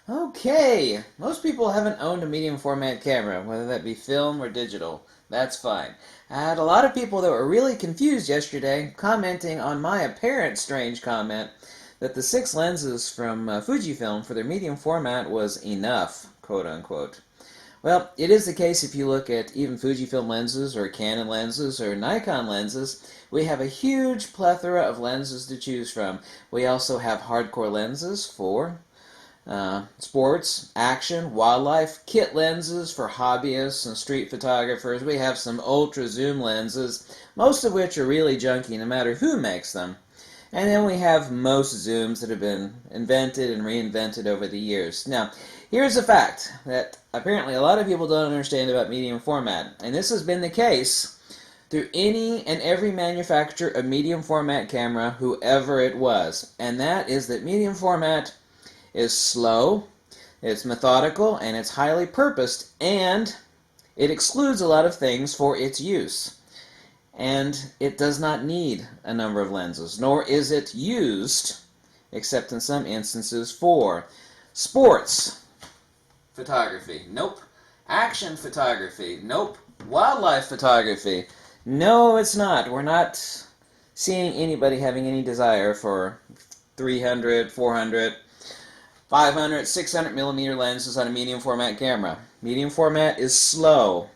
Okay, most people haven't owned a medium format camera, whether that be film or digital. That's fine. I had a lot of people that were really confused yesterday, commenting on my apparent strange comment that the 6 lenses from Fujifilm for their medium format was enough, quote unquote. Well, it is the case if you look at even Fujifilm lenses or Canon lenses or Nikon lenses. We have a huge plethora of lenses to choose from. We also have hardcore lenses for sports, action, wildlife, kit lenses for hobbyists and street photographers. We have some ultra zoom lenses, most of which are really junky no matter who makes them. And then we have most zooms that have been invented and reinvented over the years. Now, here's a fact that apparently a lot of people don't understand about medium format, and this has been the case through any and every manufacturer of medium format camera, whoever it was, and that is that medium format is slow, it's methodical, and it's highly purposed, and it excludes a lot of things for its use. And it does not need a number of lenses, nor is it used, except in some instances, for sports photography. Nope. Action photography. Nope. Wildlife photography. No, it's not. We're not seeing anybody having any desire for 300, 400, 500, 600 millimeter lenses on a medium format camera. Medium format is slow.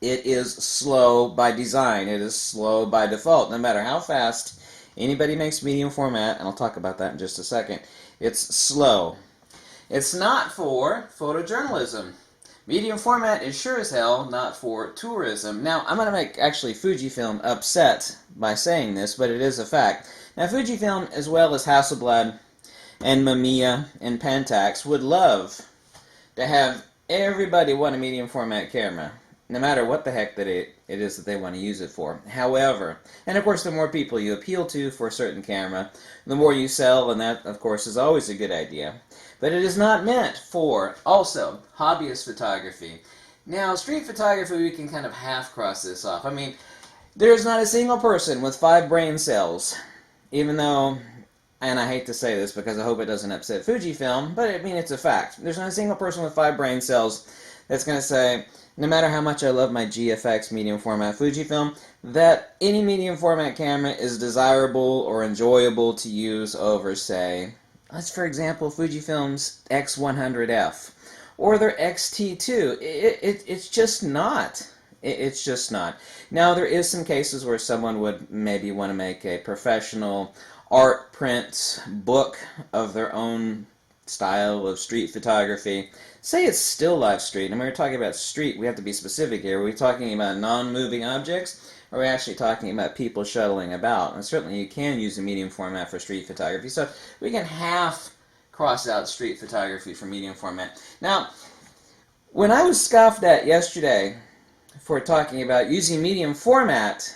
It is slow by design. It is slow by default. No matter how fast anybody makes medium format, and I'll talk about that in just a second, it's slow. It's not for photojournalism. Medium format is sure as hell not for tourism. Now, I'm going to make actually Fujifilm upset by saying this, but it is a fact. Now, Fujifilm, as well as Hasselblad and Mamiya and Pentax, would love to have everybody want a medium format camera, no matter what the heck that it is that they want to use it for. However, and of course the more people you appeal to for a certain camera, the more you sell, and that of course is always a good idea. But it is not meant for, also, hobbyist photography. Now, street photography, we can kind of half-cross this off. I mean, there's not a single person with 5 brain cells, even though, and I hate to say this because I hope it doesn't upset Fujifilm, but I mean, it's a fact. There's not a single person with 5 brain cells that's going to say, no matter how much I love my GFX medium format Fujifilm, that any medium format camera is desirable or enjoyable to use over, say, let's for example, Fujifilm's X100F or their X-T2. It's just not. It's just not. Now, there is some cases where someone would maybe want to make a professional art print book of their own style of street photography. Say it's still life street, and when we're talking about street, we have to be specific here. Are we talking about non-moving objects, or are we actually talking about people shuttling about? And certainly you can use a medium format for street photography, so we can half cross out street photography for medium format. Now, when I was scoffed at yesterday for talking about using medium format,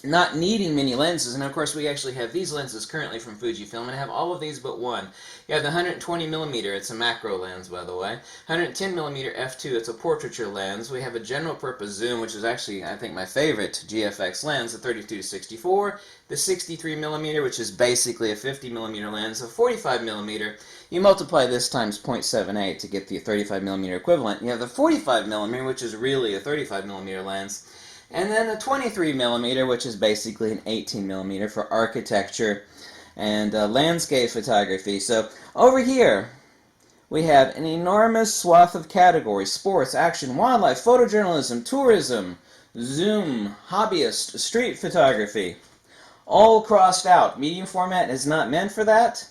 not needing many lenses, and of course we actually have these lenses currently from Fujifilm, and I have all of these but one. You have the 120mm, it's a macro lens by the way, 110mm f2, it's a portraiture lens. We have a general purpose zoom, which is actually I think my favorite GFX lens, the 32-64, the 63mm, which is basically a 50mm lens, a 45mm. You multiply this times 0.78 to get the 35mm equivalent. You have the 45mm, which is really a 35mm lens. And then the 23mm, which is basically an 18mm for architecture and landscape photography. So over here, we have an enormous swath of categories: sports, action, wildlife, photojournalism, tourism, zoom, hobbyist, street photography, all crossed out. Medium format is not meant for that,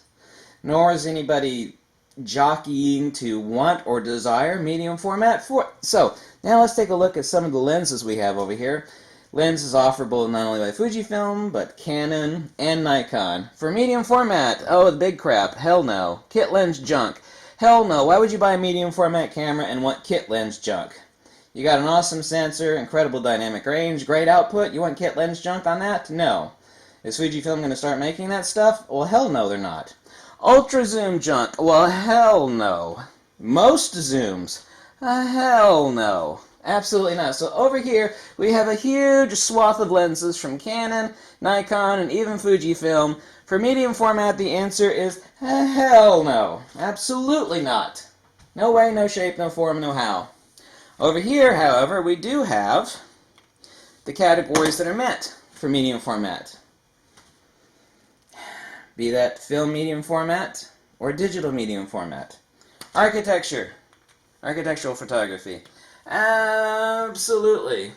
nor is anybody jockeying to want or desire medium format for. So now let's take a look at some of the lenses we have over here. Lenses offerable not only by Fujifilm, but Canon and Nikon. For medium format, oh, the big crap, hell no. Kit lens junk, hell no. Why would you buy a medium format camera and want kit lens junk? You got an awesome sensor, incredible dynamic range, great output, you want kit lens junk on that? No. Is Fujifilm going to start making that stuff? Well, hell no, they're not. Ultra zoom junk? Well, hell no. Most zooms? Hell no. Absolutely not. So over here, we have a huge swath of lenses from Canon, Nikon, and even Fujifilm For medium format, the answer is hell no. Absolutely not. No way, no shape, no form, no how. Over here, however, we do have the categories that are met for medium format. Be that film medium format or digital medium format. Architecture. Architectural photography. Absolutely.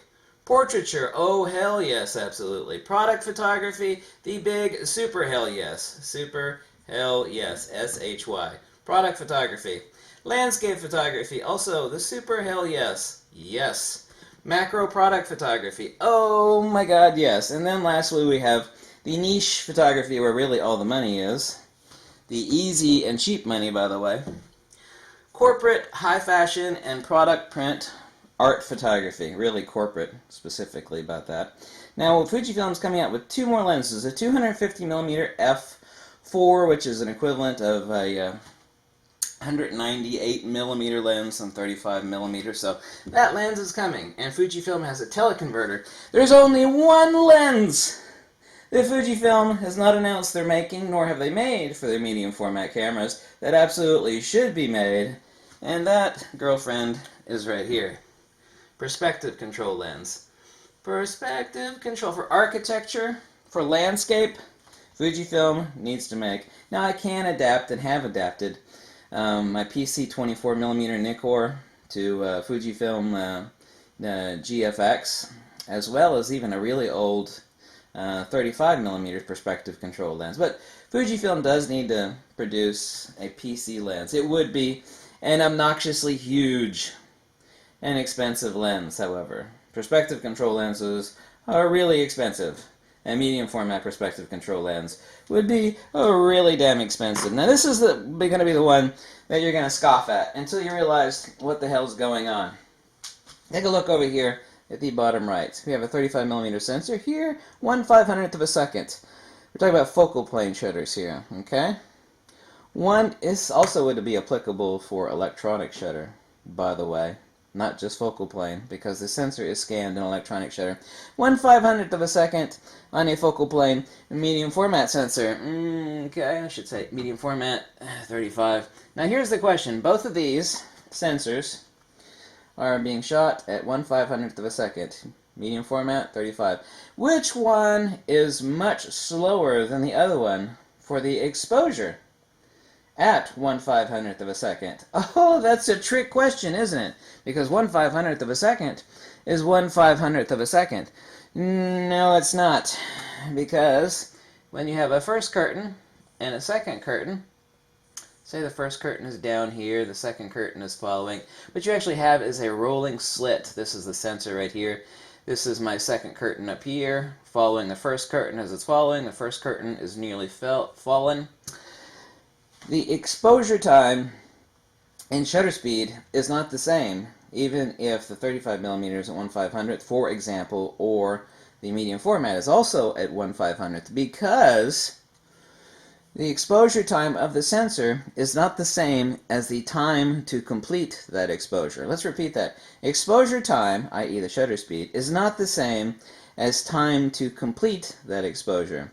Portraiture. Oh, hell yes, absolutely. Product photography. The big super hell yes. Super hell yes. S-H-Y. Product photography. Landscape photography. Also, the super hell yes. Yes. Macro product photography. Oh my god, yes. And then lastly, we have the niche photography where really all the money is. The easy and cheap money, by the way. Corporate, high fashion, and product print art photography. Really corporate, specifically about that. Now, Fujifilm's coming out with two more lenses. A 250mm f4, which is an equivalent of a 198mm lens on 35mm. So that lens is coming. And Fujifilm has a teleconverter. There's only one lens that Fujifilm has not announced they're making, nor have they made for their medium format cameras, that absolutely should be made, and that, girlfriend, is right here. Perspective control lens. Perspective control for architecture, for landscape, Fujifilm needs to make. Now I can adapt and have adapted my PC 24mm Nikkor to Fujifilm GFX, as well as even a really old 35mm perspective control lens. But Fujifilm does need to produce a PC lens. It would be an obnoxiously huge and expensive lens, however. Perspective control lenses are really expensive. A medium format perspective control lens would be really damn expensive. Now this is going to be the one that you're going to scoff at until you realize what the hell's going on. Take a look over here at the bottom right. We have a 35mm sensor here, 1/500th of a second. We're talking about focal plane shutters here, okay? One is also would be applicable for electronic shutter, by the way, not just focal plane, because the sensor is scanned in electronic shutter. 1/500th of a second on a focal plane medium format sensor. Okay, I should say medium format 35. Now here's the question. Both of these sensors are being shot at 1/500th of a second. Medium format, 35. Which one is much slower than the other one for the exposure at 1/500th of a second? Oh, that's a trick question, isn't it? Because 1/500th of a second is 1/500th of a second. No, it's not. Because when you have a first curtain and a second curtain, say the first curtain is down here, the second curtain is following. What you actually have is a rolling slit. This is the sensor right here. This is my second curtain up here, following the first curtain as it's following. The first curtain is nearly fallen. The exposure time and shutter speed is not the same, even if the 35mm is at 1/500th, for example, or the medium format is also at 1/500th, because the exposure time of the sensor is not the same as the time to complete that exposure. Let's repeat that. Exposure time, i.e. the shutter speed, is not the same as time to complete that exposure.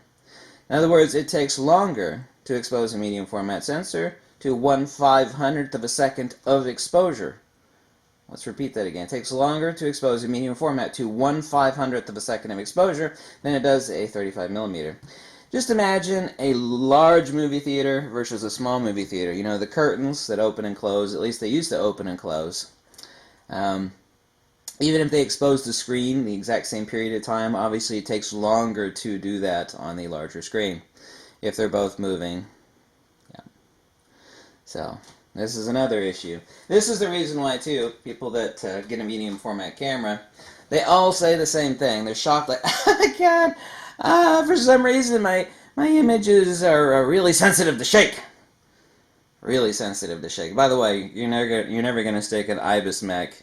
In other words, it takes longer to expose a medium format sensor to 1/500th of a second of exposure. Let's repeat that again. It takes longer to expose a medium format to 1/500th of a second of exposure than it does a 35mm. Just imagine a large movie theater versus a small movie theater. You know, the curtains that open and close, at least they used to open and close. Even if they expose the screen the exact same period of time, obviously it takes longer to do that on the larger screen if they're both moving. Yeah. So, this is another issue. This is the reason why, too, people that get a medium format camera, they all say the same thing. They're shocked, like, oh my god, for some reason my images are really sensitive to shake. Really sensitive to shake. By the way, you're never going to stick an IBIS mech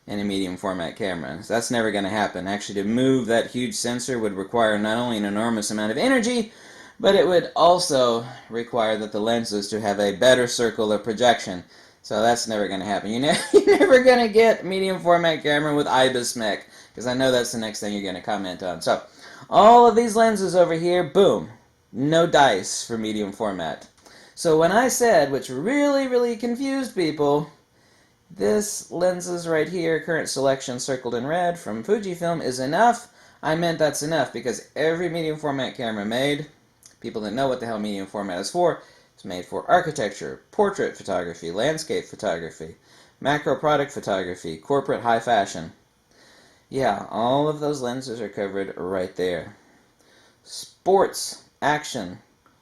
in a medium format camera. So that's never going to happen. Actually, to move that huge sensor would require not only an enormous amount of energy, but it would also require that the lenses to have a better circle of projection. So that's never going to happen. You're never going to get a medium format camera with IBIS mech, because I know that's the next thing you're going to comment on. So all of these lenses over here, boom, No dice for medium format. So when I said, which really confused people, this lenses right here, current selection circled in red from Fujifilm is enough, I meant that's enough because every medium format camera made, people that know what the hell medium format is for, it's made for architecture, portrait photography, landscape photography, macro product photography, corporate high fashion. Yeah, all of those lenses are covered right there. Sports, action,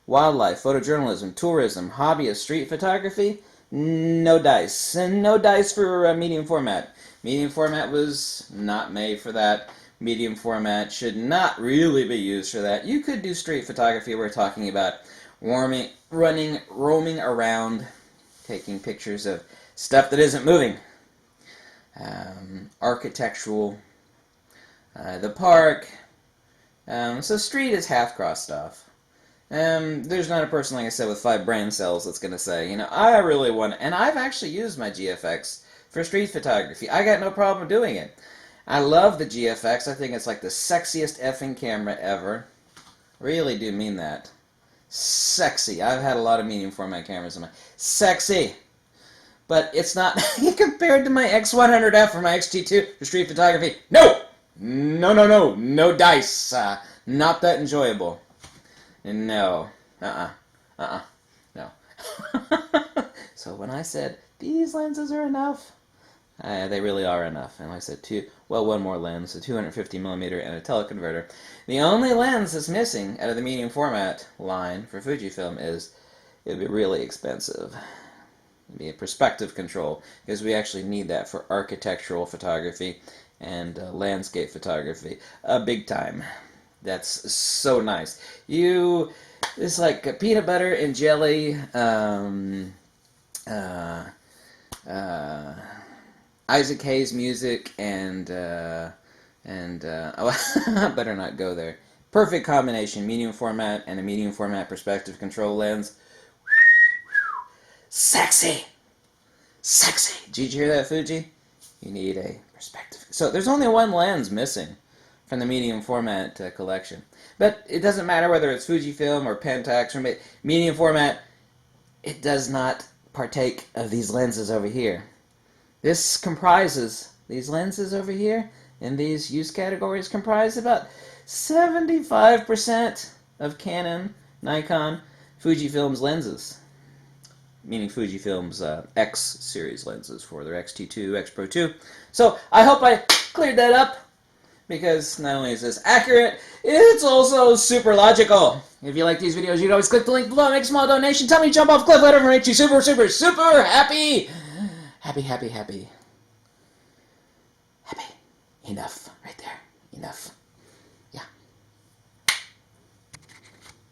wildlife, photojournalism, tourism, hobbyist, street photography, no dice. And no dice for medium format. Medium format was not made for that. Medium format should not really be used for that. You could do street photography. We're talking about roaming around, taking pictures of stuff that isn't moving. Architectural, the park. So street is half-cross stuff. There's not a person, like I said, with 5 brain cells that's going to say, I really want it. And I've actually used my GFX for street photography. I got no problem doing it. I love the GFX. I think it's like the sexiest effing camera ever. Really do mean that. Sexy. I've had a lot of medium format cameras in my... Sexy! But it's not compared to my X100F or my XT2 for street photography. No! No dice. Not that enjoyable. No. No. So when I said, these lenses are enough, they really are enough. And like I said, one more lens, a 250mm and a teleconverter. The only lens that's missing out of the medium format line for Fujifilm is, it'd be really expensive. It'd be a perspective control, because we actually need that for architectural photography and landscape photography. Big time. That's so nice. It's like peanut butter and jelly, Isaac Hayes music, and oh, I better not go there. Perfect combination, medium format and a medium format perspective control lens. Sexy! Sexy! Did you hear that, Fuji? You need a perspective. So there's only one lens missing from the medium format collection. But it doesn't matter whether it's Fujifilm or Pentax or medium format, it does not partake of these lenses over here. This comprises, these lenses over here in these use categories comprise about 75% of Canon, Nikon, Fujifilm's lenses. Meaning Fujifilm's X series lenses for their X-T2, X Pro 2. So I hope I cleared that up, because not only is this accurate, it's also super logical. If you like these videos, you can always click the link below, make a small donation, tell me to jump off a cliff, whatever makes you super happy. Happy. Enough. Right there. Enough.